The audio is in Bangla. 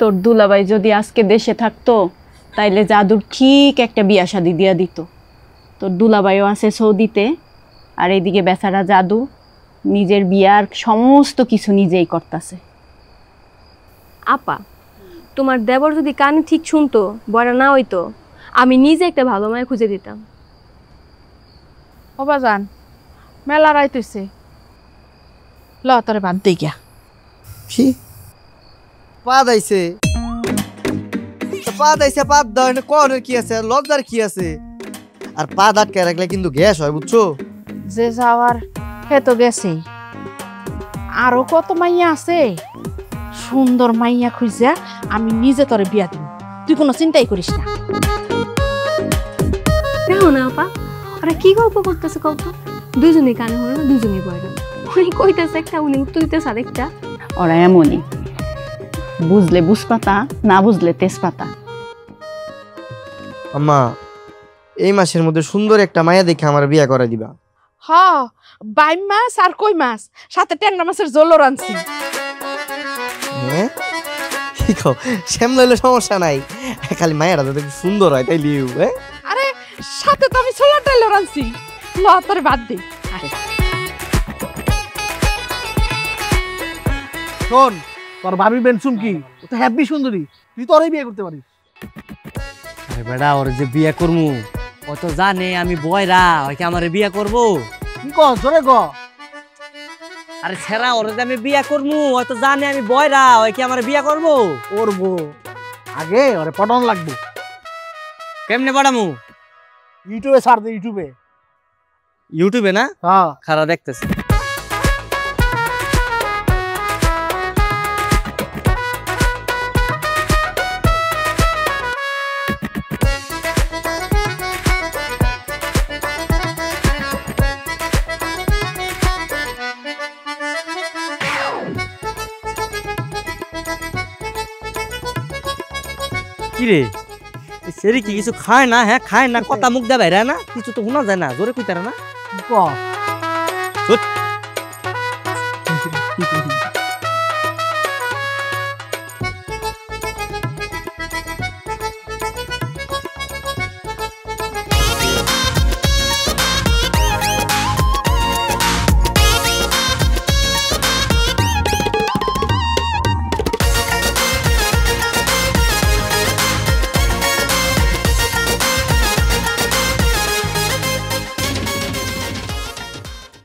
তোর দুলাভাই যদি আজকে দেশে থাকতো তাইলে জাদুর ঠিক একটা বিয়া শাদি দিয়া দিত। তোর দুলাভাইও আছে সৌদিতে, আর এইদিকে বেচারা জাদু নিজের বিয়ার সমস্ত কিছু নিজেই করতেছে। আপা, তোমার দেবর যদি কানে ঠিক শুনতো, বড় না হইতো, আমি নিজে একটা ভালো মায়ে খুঁজে দিতাম। ও বাজান, মেলা রাইতেছে, ল তোরে বাদ দেই গিয়া। কি পা দাইছে, পা দাইছে, পা দাও কোন কি আছে, লজ্জার কি আছে? আর পা আটকে রাখলে কিন্তু গ্যাস হয়, বুঝছো? যে যাওয়ার হে তো গেছে, আরো কত মাইয়া আছে। সুন্দর মাইয়া খুঁজা আমি নিজে তোরে বিয়া দিব, তুই কোনো চিন্তাই করিস না। দেখো না আপা, ওরা কি গল্প করতেছে কত, দুজনে কানে হলো না, দুজনে বয়রা। উনি কইতেছে একটা, উনি উত্তর দিতেছে আরেকটা। ওরা এমনই, বুঝলে বুঝপাতা, না বুঝলে তেজপাতা। আম্মা, এই মাসের মধ্যে সুন্দর একটা মায়া দেখে আমার বিয়া করে দিবা। হ, বাইম মাছ আর কই মাছ, সাথে ট্যাংরা মাছের ঝোলও রাঁধছি। হ্যাঁ, কি কও? শ্যামলা হইলে সমস্যা নাই, খালি মায়েরা যাতে সুন্দর হয় তাই লিউ। আরে সাথে তো আমি ছোলার ডাইলও রাঁধছি, ল তোরে বাদ দে। শোন, তোর ভাবি বেনসুম কি, ও তো হ্যাপি সুন্দরী, তুই তোরই বিয়ে করতে পারিস। আরে বেটা, ওর যে বিয়ে করবো ও তো জানে আমি বয়রা, ওকে আমার বিয়ে করবো। কি কর জোরে ক। আরে ছেড়া, ওর যে আমি বিয়ে করবো ও তো জানে আমি বয়রা, ওকে আমার বিয়ে করবো। করবো, আগে ওরে পটান লাগবো। কেমনে পড়ামু? ইউটিউবে ছাড় দে, ইউটিউবে। ইউটিউবে না? হ্যাঁ, খারাপ দেখতেছি। কিরে সেরি কি কিছু খায় না? হ্যাঁ খায় না, কথা মুখ দে বাইরে না, কিছু তো শোনা যায় না, জোরে কইতারে না। কি কর?